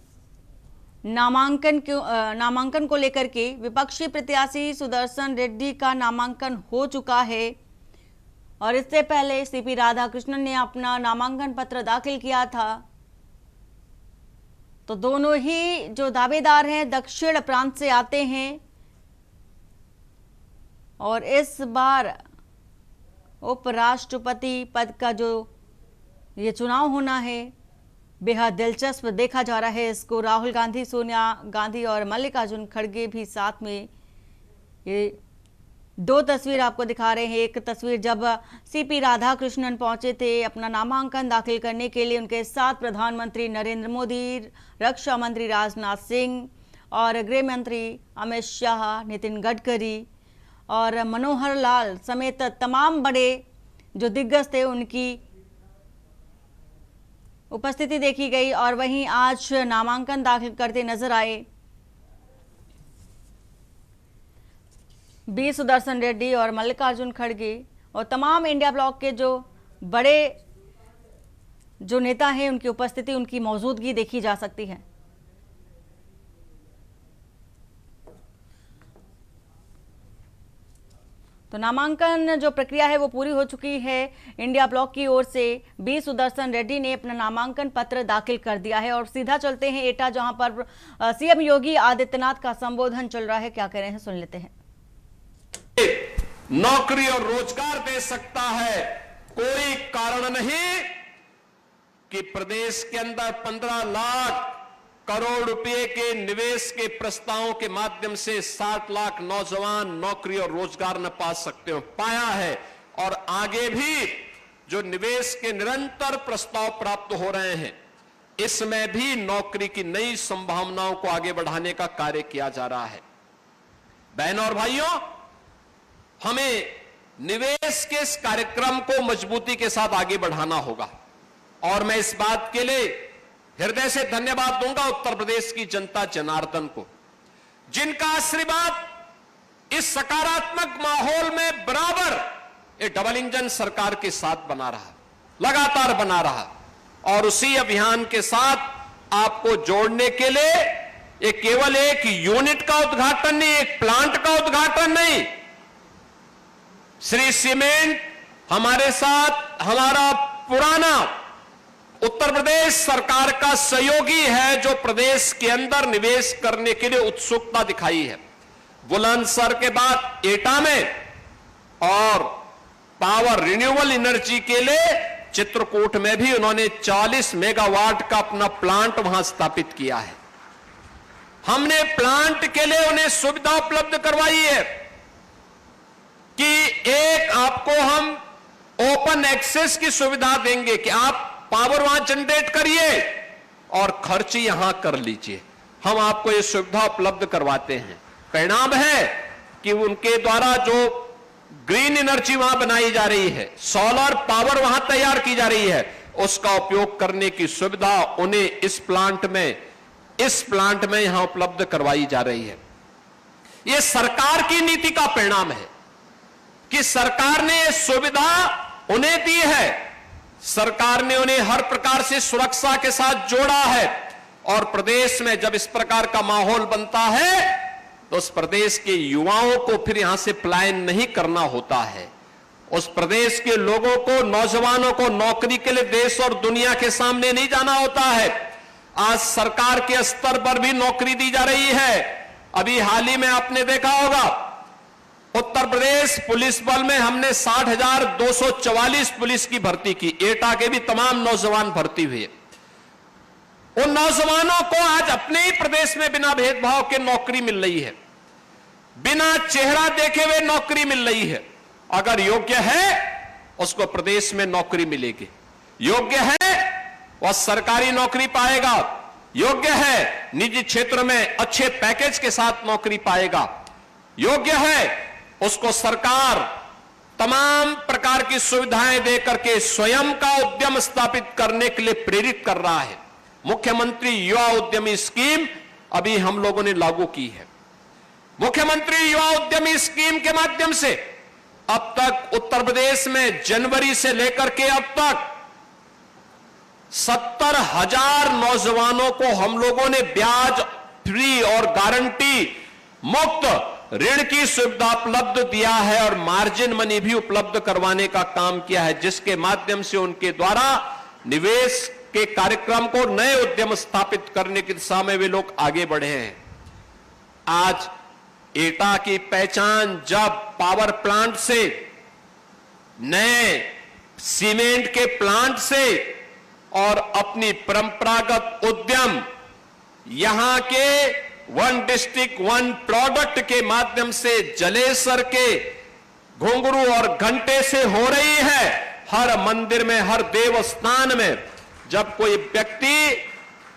A: नामांकन को लेकर के विपक्षी प्रत्याशी सुदर्शन रेड्डी का नामांकन हो चुका है और इससे पहले सीपी राधाकृष्णन ने अपना नामांकन पत्र दाखिल किया था। तो दोनों ही जो दावेदार हैं दक्षिण प्रांत से आते हैं और इस बार उपराष्ट्रपति पद का जो ये चुनाव होना है बेहद दिलचस्प देखा जा रहा है। इसको राहुल गांधी, सोनिया गांधी और मल्लिकार्जुन खड़गे भी साथ में ये दो तस्वीर आपको दिखा रहे हैं। एक तस्वीर जब सीपी राधाकृष्णन पहुंचे थे अपना नामांकन दाखिल करने के लिए, उनके साथ प्रधानमंत्री नरेंद्र मोदी, रक्षा मंत्री राजनाथ सिंह और गृह मंत्री अमित शाह, नितिन गडकरी और मनोहर लाल समेत तमाम बड़े जो दिग्गज थे उनकी उपस्थिति देखी गई। और वहीं आज नामांकन दाखिल करते नजर आए बी सुदर्शन रेड्डी और मल्लिकार्जुन खड़गे और तमाम इंडिया ब्लॉक के जो बड़े जो नेता हैं उनकी उपस्थिति, उनकी मौजूदगी देखी जा सकती है। तो नामांकन जो प्रक्रिया है वो पूरी हो चुकी है। इंडिया ब्लॉक की ओर से बी सुदर्शन रेड्डी ने अपना नामांकन पत्र दाखिल कर दिया है और सीधा चलते हैं एटा, जहां पर सीएम योगी आदित्यनाथ का संबोधन चल रहा है। क्या कह रहे हैं सुन लेते हैं।
N: नौकरी और रोजगार दे सकता है, कोई कारण नहीं कि प्रदेश के अंदर 15 लाख करोड़ रुपए के निवेश के प्रस्तावों के माध्यम से 60 लाख नौजवान नौकरी और रोजगार न पा सकते हो, पाया है। और आगे भी जो निवेश के निरंतर प्रस्ताव प्राप्त हो रहे हैं, इसमें भी नौकरी की नई संभावनाओं को आगे बढ़ाने का कार्य किया जा रहा है। बहनों और भाइयों, हमें निवेश के इस कार्यक्रम को मजबूती के साथ आगे बढ़ाना होगा और मैं इस बात के लिए हृदय से धन्यवाद दूंगा उत्तर प्रदेश की जनता जनार्दन को, जिनका आशीर्वाद इस सकारात्मक माहौल में बराबर ये डबल इंजन सरकार के साथ बना रहा, लगातार बना रहा। और उसी अभियान के साथ आपको जोड़ने के लिए ये केवल एक यूनिट का उद्घाटन नहीं, एक प्लांट का उद्घाटन नहीं। श्री सीमेंट हमारे साथ हमारा पुराना उत्तर प्रदेश सरकार का सहयोगी है, जो प्रदेश के अंदर निवेश करने के लिए उत्सुकता दिखाई है। बुलंदशहर के बाद एटा में और पावर रिन्यूएबल एनर्जी के लिए चित्रकूट में भी उन्होंने 40 मेगावाट का अपना प्लांट वहां स्थापित किया है। हमने प्लांट के लिए उन्हें सुविधा उपलब्ध करवाई है कि एक आपको हम ओपन एक्सेस की सुविधा देंगे कि आप पावर वहां जनरेट करिए और खर्च यहां कर लीजिए। हम आपको यह सुविधा उपलब्ध करवाते हैं। परिणाम है कि उनके द्वारा जो ग्रीन एनर्जी वहां बनाई जा रही है, सोलर पावर वहां तैयार की जा रही है, उसका उपयोग करने की सुविधा उन्हें इस प्लांट में यहां उपलब्ध करवाई जा रही है। यह सरकार की नीति का परिणाम है कि सरकार ने यह सुविधा उन्हें दी है। सरकार ने उन्हें हर प्रकार से सुरक्षा के साथ जोड़ा है और प्रदेश में जब इस प्रकार का माहौल बनता है तो उस प्रदेश के युवाओं को फिर यहां से पलायन नहीं करना होता है। उस प्रदेश के लोगों को, नौजवानों को नौकरी के लिए देश और दुनिया के सामने नहीं जाना होता है। आज सरकार के स्तर पर भी नौकरी दी जा रही है। अभी हाल ही में आपने देखा होगा उत्तर प्रदेश पुलिस बल में हमने 60,244 पुलिस की भर्ती की। एटा के भी तमाम नौजवान भर्ती हुए। उन नौजवानों को आज अपने ही प्रदेश में बिना भेदभाव के नौकरी मिल रही है, बिना चेहरा देखे हुए नौकरी मिल रही है। अगर योग्य है उसको प्रदेश में नौकरी मिलेगी, योग्य है वह सरकारी नौकरी पाएगा, योग्य है निजी क्षेत्र में अच्छे पैकेज के साथ नौकरी पाएगा, योग्य है उसको सरकार तमाम प्रकार की सुविधाएं देकर के स्वयं का उद्यम स्थापित करने के लिए प्रेरित कर रहा है। मुख्यमंत्री युवा उद्यमी स्कीम अभी हम लोगों ने लागू की है। मुख्यमंत्री युवा उद्यमी स्कीम के माध्यम से अब तक उत्तर प्रदेश में जनवरी से लेकर के अब तक 70,000 नौजवानों को हम लोगों ने ब्याज फ्री और गारंटी मुक्त ऋण की सुविधा उपलब्ध दिया है और मार्जिन मनी भी उपलब्ध करवाने का काम किया है, जिसके माध्यम से उनके द्वारा निवेश के कार्यक्रम को, नए उद्यम स्थापित करने की दिशा में वे लोग आगे बढ़े हैं। आज एटा की पहचान जब पावर प्लांट से, नए सीमेंट के प्लांट से और अपनी परंपरागत उद्यम यहां के वन डिस्ट्रिक्ट वन प्रोडक्ट के माध्यम से जलेसर के घुंघरू और घंटे से हो रही है। हर मंदिर में, हर देव स्थान में जब कोई व्यक्ति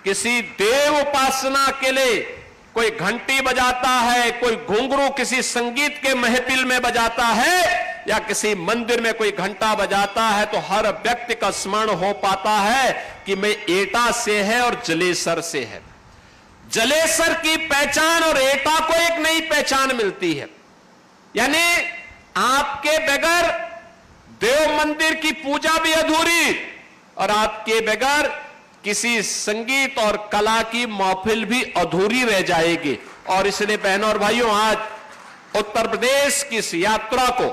N: किसी देव उपासना के लिए कोई घंटी बजाता है, कोई घुंघरू किसी संगीत के महफिल में बजाता है या किसी मंदिर में कोई घंटा बजाता है, तो हर व्यक्ति का स्मरण हो पाता है कि मैं एटा से है और जलेसर से है। जलेसर की पहचान और एटा को एक नई पहचान मिलती है। यानी आपके बगैर देव मंदिर की पूजा भी अधूरी और आपके बगैर किसी संगीत और कला की महफिल भी अधूरी रह जाएगी। और इसलिए बहनों और भाइयों, आज उत्तर प्रदेश की इस यात्रा को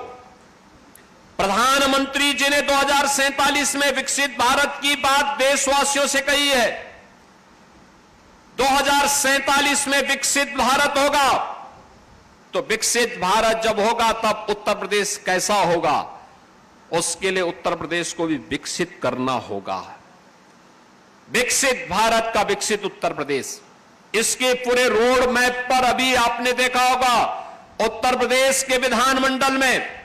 N: प्रधानमंत्री जी ने 2047 में विकसित भारत की बात देशवासियों से कही है। 2047 में विकसित भारत होगा, तो विकसित भारत जब होगा तब उत्तर प्रदेश कैसा होगा, उसके लिए उत्तर प्रदेश को भी विकसित करना होगा। विकसित भारत का विकसित उत्तर प्रदेश, इसके पूरे रोड मैप पर अभी आपने देखा होगा उत्तर प्रदेश के विधानमंडल में,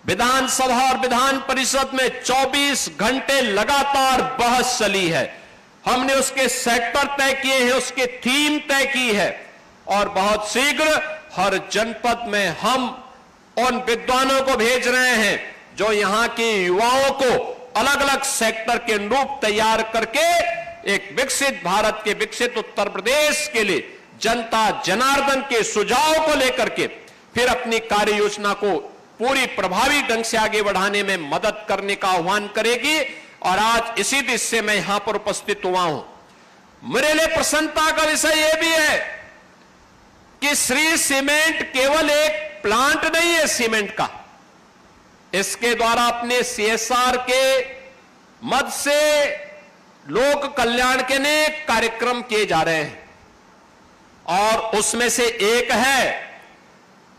N: विधानसभा और विधान परिषद में 24 घंटे लगातार बहस चली है। हमने उसके सेक्टर तय किए हैं, उसके थीम तय की है और बहुत शीघ्र हर जनपद में हम उन विद्वानों को भेज रहे हैं जो यहां के युवाओं को अलग अलग सेक्टर के अनुरूप तैयार करके एक विकसित भारत के, विकसित उत्तर प्रदेश के लिए जनता जनार्दन के सुझाव को लेकर के फिर अपनी कार्य योजना को पूरी प्रभावी ढंग से आगे बढ़ाने में मदद करने का आह्वान करेगी। और आज इसी दिशा से मैं यहां पर उपस्थित हुआ हूं। मेरे लिए प्रसन्नता का विषय यह भी है कि श्री सीमेंट केवल एक प्लांट नहीं है सीमेंट का, इसके द्वारा अपने CSR के मद से लोक कल्याण के अनेक कार्यक्रम किए जा रहे हैं और उसमें से एक है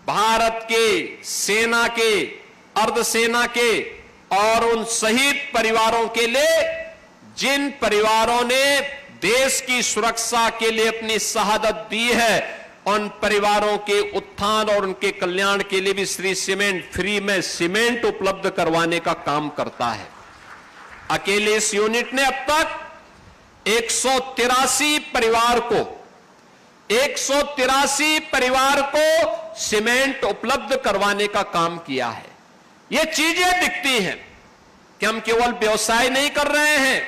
N: भारत के सेना के, अर्धसेना के और उन शहीद परिवारों के लिए जिन परिवारों ने देश की सुरक्षा के लिए अपनी शहादत दी है, उन परिवारों के उत्थान और उनके कल्याण के लिए भी श्री सीमेंट फ्री में सीमेंट उपलब्ध करवाने का काम करता है। अकेले इस यूनिट ने अब तक 183 परिवार को सीमेंट उपलब्ध करवाने का काम किया है। ये चीजें दिखती हैं कि हम केवल व्यवसाय नहीं कर रहे हैं,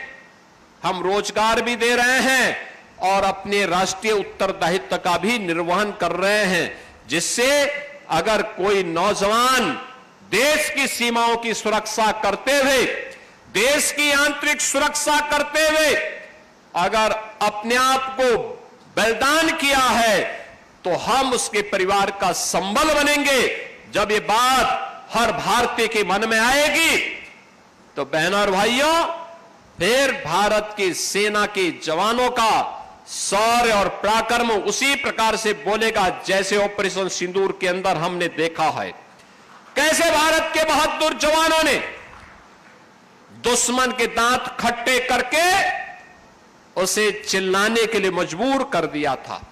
N: हम रोजगार भी दे रहे हैं और अपने राष्ट्रीय उत्तरदायित्व का भी निर्वहन कर रहे हैं, जिससे अगर कोई नौजवान देश की सीमाओं की सुरक्षा करते हुए, देश की आंतरिक सुरक्षा करते हुए अगर अपने आप को बलिदान किया है, तो हम उसके परिवार का संबल बनेंगे। जब ये बात हर भारतीय के मन में आएगी तो बहनों और भाइयों, फिर भारत की सेना के जवानों का शौर्य और पराक्रम उसी प्रकार से बोलेगा जैसे ऑपरेशन सिंदूर के अंदर हमने देखा है, कैसे भारत के बहादुर जवानों ने दुश्मन के दांत खट्टे करके उसे चिल्लाने के लिए मजबूर कर दिया था।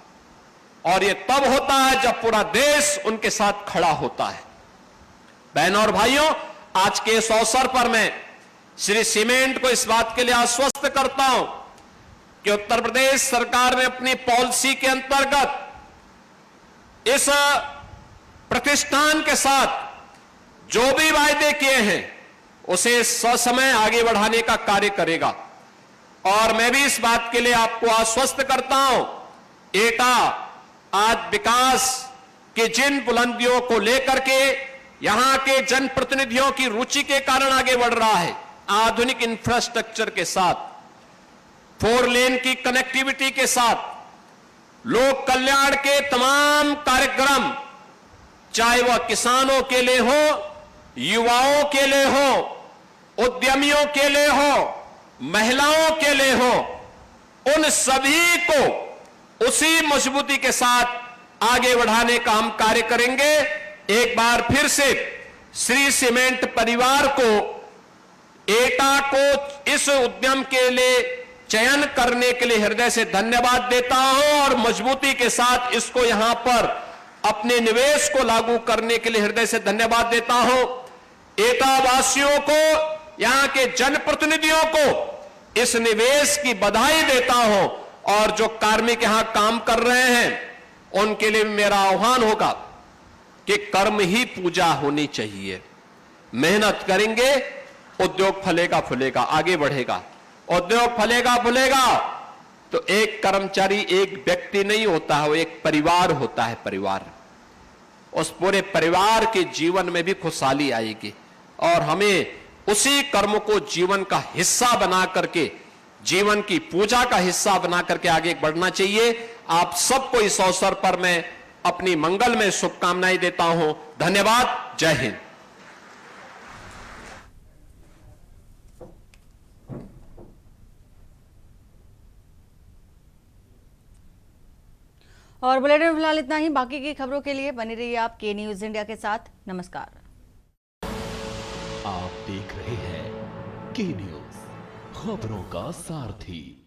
N: और यह तब होता है जब पूरा देश उनके साथ खड़ा होता है। बहनों और भाइयों, आज के इस अवसर पर मैं श्री सीमेंट को इस बात के लिए आश्वस्त करता हूं कि उत्तर प्रदेश सरकार ने अपनी पॉलिसी के अंतर्गत इस प्रतिष्ठान के साथ जो भी वायदे किए हैं उसे ससमय आगे बढ़ाने का कार्य करेगा। और मैं भी इस बात के लिए आपको आश्वस्त करता हूं, एटा आज विकास के जिन बुलंदियों को लेकर के यहां के जनप्रतिनिधियों की रुचि के कारण आगे बढ़ रहा है, आधुनिक इंफ्रास्ट्रक्चर के साथ, 4 लेन की कनेक्टिविटी के साथ, लोक कल्याण के तमाम कार्यक्रम, चाहे वह किसानों के लिए हो, युवाओं के लिए हो, उद्यमियों के लिए हो, महिलाओं के लिए हो, उन सभी को उसी मजबूती के साथ आगे बढ़ाने का हम कार्य करेंगे। एक बार फिर से श्री सीमेंट परिवार को, एटा को इस उद्यम के लिए चयन करने के लिए हृदय से धन्यवाद देता हूं और मजबूती के साथ इसको यहां पर अपने निवेश को लागू करने के लिए हृदय से धन्यवाद देता हूं। एटा वासियों को, यहां के जनप्रतिनिधियों को इस निवेश की बधाई देता हूं और जो कार्मिक यहां काम कर रहे हैं उनके लिए मेरा आह्वान होगा कि कर्म ही पूजा होनी चाहिए। मेहनत करेंगे, उद्योग फलेगा फूलेगा, आगे बढ़ेगा। उद्योग फलेगा फूलेगा तो एक कर्मचारी, एक व्यक्ति नहीं होता है, वो एक परिवार होता है। परिवार, उस पूरे परिवार के जीवन में भी खुशहाली आएगी और हमें उसी कर्म को जीवन का हिस्सा बना करके, जीवन की पूजा का हिस्सा बना करके आगे बढ़ना चाहिए। आप सबको इस अवसर पर मैं अपनी मंगल में शुभकामनाएं देता हूं। धन्यवाद। जय हिंद।
A: और बुलेटिन में फिलहाल इतना ही। बाकी की खबरों के लिए बने रहिए आप के न्यूज इंडिया के साथ। नमस्कार।
B: आप देख रहे हैं के न्यूज, खबरों का सारथी।